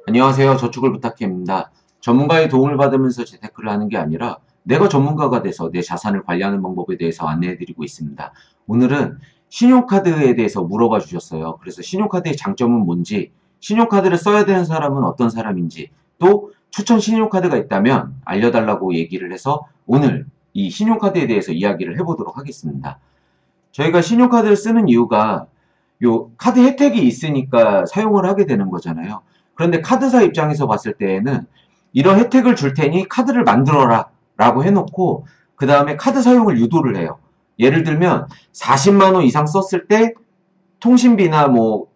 안녕하세요. 저축을 부탁해입니다. 전문가의 도움을 받으면서 재테크를 하는 게 아니라 내가 전문가가 돼서 내 자산을 관리하는 방법에 대해서 안내해드리고 있습니다. 오늘은 신용카드에 대해서 물어봐 주셨어요. 그래서 신용카드의 장점은 뭔지, 신용카드를 써야 되는 사람은 어떤 사람인지, 또 추천 신용카드가 있다면 알려달라고 얘기를 해서 오늘 이 신용카드에 대해서 이야기를 해보도록 하겠습니다. 저희가 신용카드를 쓰는 이유가 요 카드 혜택이 있으니까 사용을 하게 되는 거잖아요. 그런데 카드사 입장에서 봤을 때에는 이런 혜택을 줄 테니 카드를 만들어라 라고 해놓고 그 다음에 카드 사용을 유도를 해요. 예를 들면 40만 원 이상 썼을 때 통신비나 뭐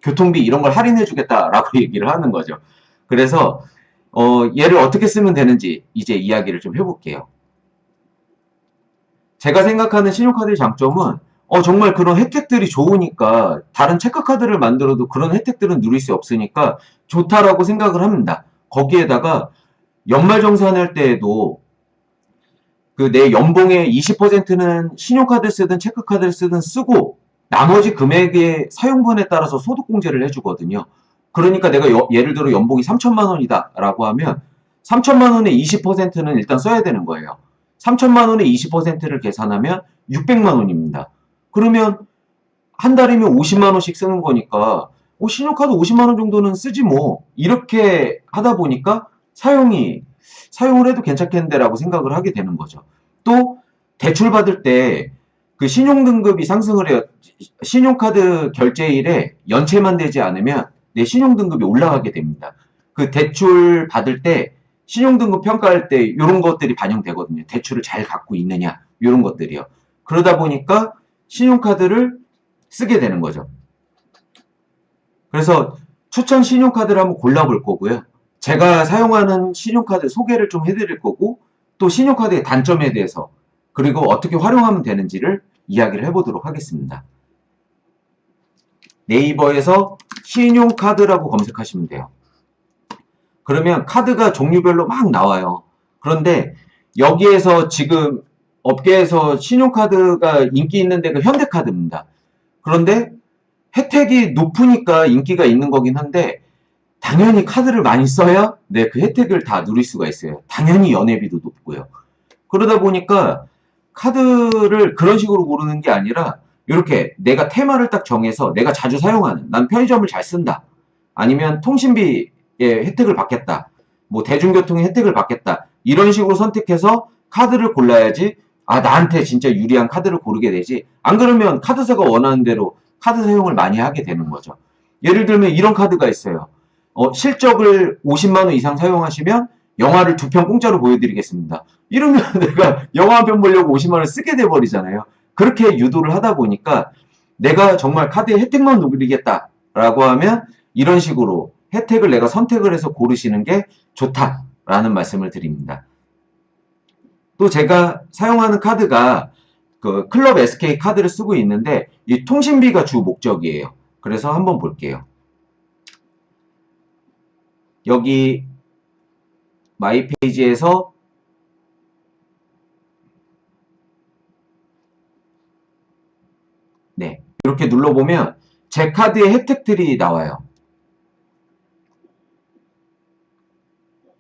교통비 이런 걸 할인해 주겠다라고 얘기를 하는 거죠. 그래서 얘를 어떻게 쓰면 되는지 이제 이야기를 좀 해볼게요. 제가 생각하는 신용카드의 장점은 정말 그런 혜택들이 좋으니까 다른 체크카드를 만들어도 그런 혜택들은 누릴 수 없으니까 좋다라고 생각을 합니다. 거기에다가 연말정산할 때에도 그 내 연봉의 20%는 신용카드 쓰든 체크카드를 쓰든 쓰고 나머지 금액의 사용분에 따라서 소득공제를 해주거든요. 그러니까 내가 예를 들어 연봉이 3천만 원이다 라고 하면 3천만 원의 20%는 일단 써야 되는 거예요. 3천만 원의 20%를 계산하면 600만 원입니다. 그러면 한 달이면 50만 원씩 쓰는 거니까 신용카드 50만 원 정도는 쓰지 뭐 이렇게 하다 보니까 사용을 해도 괜찮겠는데라고 생각을 하게 되는 거죠. 또 대출 받을 때 그 신용등급이 상승을 해요. 신용카드 결제일에 연체만 되지 않으면 내 신용등급이 올라가게 됩니다. 그 대출 받을 때 신용등급 평가할 때 이런 것들이 반영되거든요. 대출을 잘 갖고 있느냐 이런 것들이요. 그러다 보니까 신용카드를 쓰게 되는 거죠. 그래서 추천 신용카드를 한번 골라볼 거고요. 제가 사용하는 신용카드 소개를 좀 해드릴 거고 또 신용카드의 단점에 대해서 그리고 어떻게 활용하면 되는지를 이야기를 해보도록 하겠습니다. 네이버에서 신용카드라고 검색하시면 돼요. 그러면 카드가 종류별로 막 나와요. 그런데 여기에서 지금 업계에서 신용카드가 인기 있는 데가 현대카드입니다. 그런데 혜택이 높으니까 인기가 있는 거긴 한데 당연히 카드를 많이 써야 그 혜택을 다 누릴 수가 있어요. 당연히 연회비도 높고요. 그러다 보니까 카드를 그런 식으로 고르는 게 아니라 이렇게 내가 테마를 딱 정해서 내가 자주 사용하는 난 편의점을 잘 쓴다. 아니면 통신비의 혜택을 받겠다. 뭐 대중교통의 혜택을 받겠다. 이런 식으로 선택해서 카드를 골라야지 나한테 진짜 유리한 카드를 고르게 되지. 안 그러면 카드사가 원하는 대로 카드 사용을 많이 하게 되는 거죠. 예를 들면 이런 카드가 있어요. 실적을 50만 원 이상 사용하시면 영화를 2편 공짜로 보여드리겠습니다. 이러면 내가 영화 한 편 보려고 50만 원을 쓰게 돼버리잖아요. 그렇게 유도를 하다 보니까 내가 정말 카드의 혜택만 누리겠다라고 하면 이런 식으로 혜택을 내가 선택을 해서 고르시는 게 좋다라는 말씀을 드립니다. 또 제가 사용하는 카드가 그 클럽 SK 카드를 쓰고 있는데 이 통신비가 주 목적이에요. 그래서 한번 볼게요. 여기 마이 페이지에서 이렇게 눌러보면 제 카드의 혜택들이 나와요.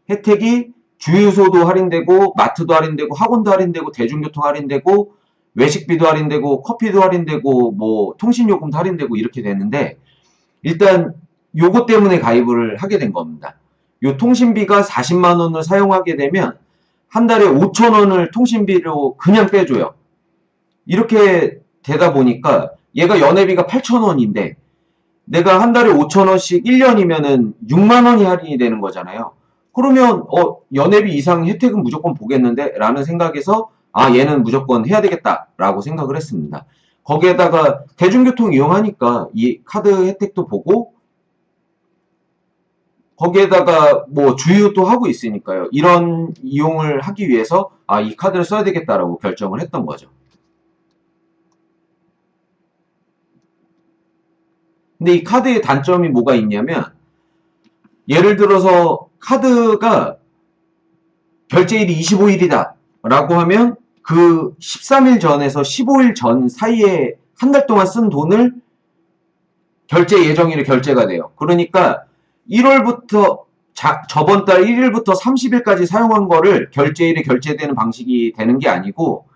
혜택이 주유소도 할인되고 마트도 할인되고 학원도 할인되고 대중교통 할인되고 외식비도 할인되고 커피도 할인되고 뭐 통신요금도 할인되고 이렇게 되는데 일단 요거 때문에 가입을 하게 된 겁니다. 요 통신비가 40만 원을 사용하게 되면 한 달에 5천 원을 통신비로 그냥 빼줘요. 이렇게 되다 보니까 얘가 연회비가 8천 원인데 내가 한 달에 5천 원씩 1년이면은 6만 원이 할인이 되는 거잖아요. 그러면 연회비 이상 혜택은 무조건 보겠는데 라는 생각에서 얘는 무조건 해야 되겠다 라고 생각을 했습니다. 거기에다가 대중교통 이용하니까 이 카드 혜택도 보고 거기에다가 뭐 주유도 하고 있으니까요. 이런 이용을 하기 위해서 이 카드를 써야 되겠다라고 결정을 했던 거죠. 근데 이 카드의 단점이 뭐가 있냐면 예를 들어서 카드가 결제일이 25일이다 라고 하면 그 13일 전에서 15일 전 사이에 한 달 동안 쓴 돈을 결제 예정일에 결제가 돼요. 그러니까 1월부터 저번 달 1일부터 30일까지 사용한 거를 결제일에 결제되는 방식이 되는 게 아니고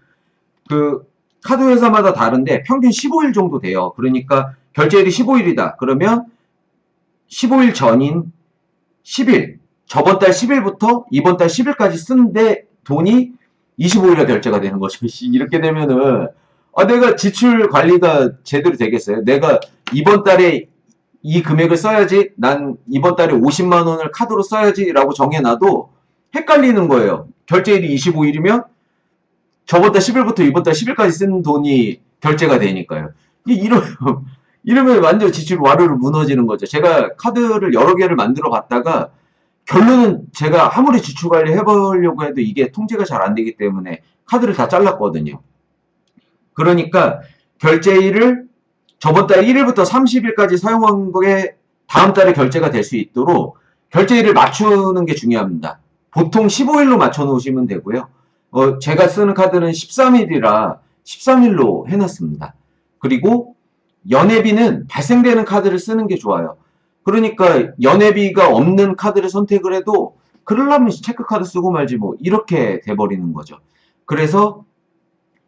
그 카드 회사마다 다른데 평균 15일 정도 돼요. 그러니까 결제일이 15일이다. 그러면 15일 전인 10일, 저번 달 10일부터 이번 달 10일까지 쓴데 돈이 25일에 결제가 되는 거죠. 이렇게 되면은 내가 지출 관리가 제대로 되겠어요? 내가 이번 달에 이 금액을 써야지, 난 이번 달에 50만 원을 카드로 써야지 라고 정해놔도 헷갈리는 거예요. 결제일이 25일이면 저번 달 10일부터 이번 달 10일까지 쓴 돈이 결제가 되니까요. 이러면 완전 지출 와르르 무너지는 거죠. 제가 카드를 여러 개를 만들어 봤다가 결론은 제가 아무리 지출 관리 해보려고 해도 이게 통제가 잘 안 되기 때문에 카드를 다 잘랐거든요. 그러니까 결제일을 저번 달 1일부터 30일까지 사용한 거에 다음 달에 결제가 될 수 있도록 결제일을 맞추는 게 중요합니다. 보통 15일로 맞춰 놓으시면 되고요. 제가 쓰는 카드는 13일이라 13일로 해놨습니다. 그리고 연회비는 발생되는 카드를 쓰는 게 좋아요. 그러니까 연회비가 없는 카드를 선택을 해도 그러려면 체크카드 쓰고 말지 뭐 이렇게 돼버리는 거죠. 그래서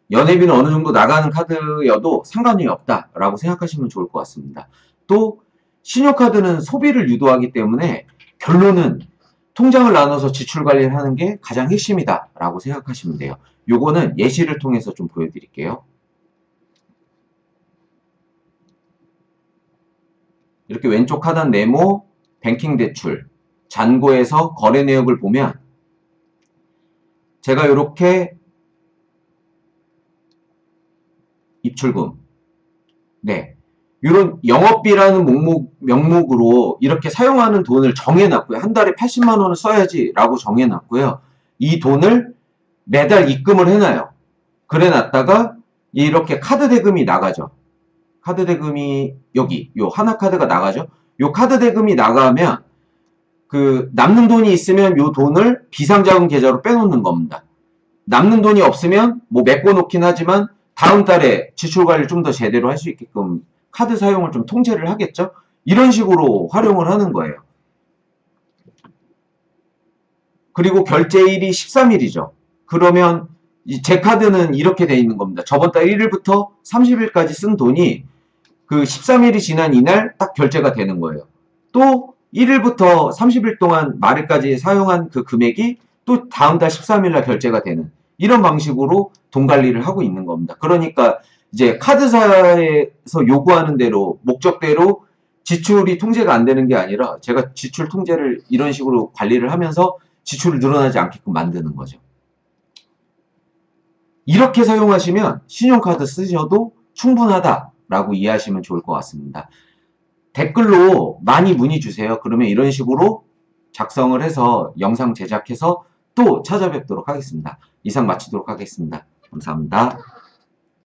연회비는 어느 정도 나가는 카드여도 상관이 없다라고 생각하시면 좋을 것 같습니다. 또 신용카드는 소비를 유도하기 때문에 결론은 통장을 나눠서 지출 관리를 하는 게 가장 핵심이다 라고 생각하시면 돼요. 요거는 예시를 통해서 좀 보여드릴게요. 이렇게 왼쪽 하단 네모, 뱅킹 대출, 잔고에서 거래 내역을 보면 제가 이렇게 입출금, 네, 이런 영업비라는 명목으로 이렇게 사용하는 돈을 정해놨고요. 한 달에 80만 원을 써야지 라고 정해놨고요. 이 돈을 매달 입금을 해놔요. 그래 놨다가 이렇게 카드 대금이 나가죠. 카드 대금이 여기 요 하나카드가 나가죠. 요 카드 대금이 나가면 그 남는 돈이 있으면 요 돈을 비상자금 계좌로 빼놓는 겁니다. 남는 돈이 없으면 뭐 메꿔놓긴 하지만 다음 달에 지출 관리를 좀 더 제대로 할 수 있게끔 카드 사용을 좀 통제를 하겠죠. 이런 식으로 활용을 하는 거예요. 그리고 결제일이 13일이죠. 그러면 제 카드는 이렇게 돼 있는 겁니다. 저번 달 1일부터 30일까지 쓴 돈이 그 13일이 지난 이날 딱 결제가 되는 거예요. 또 1일부터 30일 동안 말일까지 사용한 그 금액이 또 다음 달 13일날 결제가 되는 이런 방식으로 돈 관리를 하고 있는 겁니다. 그러니까 이제 카드사에서 요구하는 대로 목적대로 지출이 통제가 안 되는 게 아니라 제가 지출 통제를 이런 식으로 관리를 하면서 지출이 늘어나지 않게끔 만드는 거죠. 이렇게 사용하시면 신용카드 쓰셔도 충분하다라고 이해하시면 좋을 것 같습니다. 댓글로 많이 문의 주세요. 그러면 이런 식으로 작성을 해서 영상 제작해서 또 찾아뵙도록 하겠습니다. 이상 마치도록 하겠습니다. 감사합니다.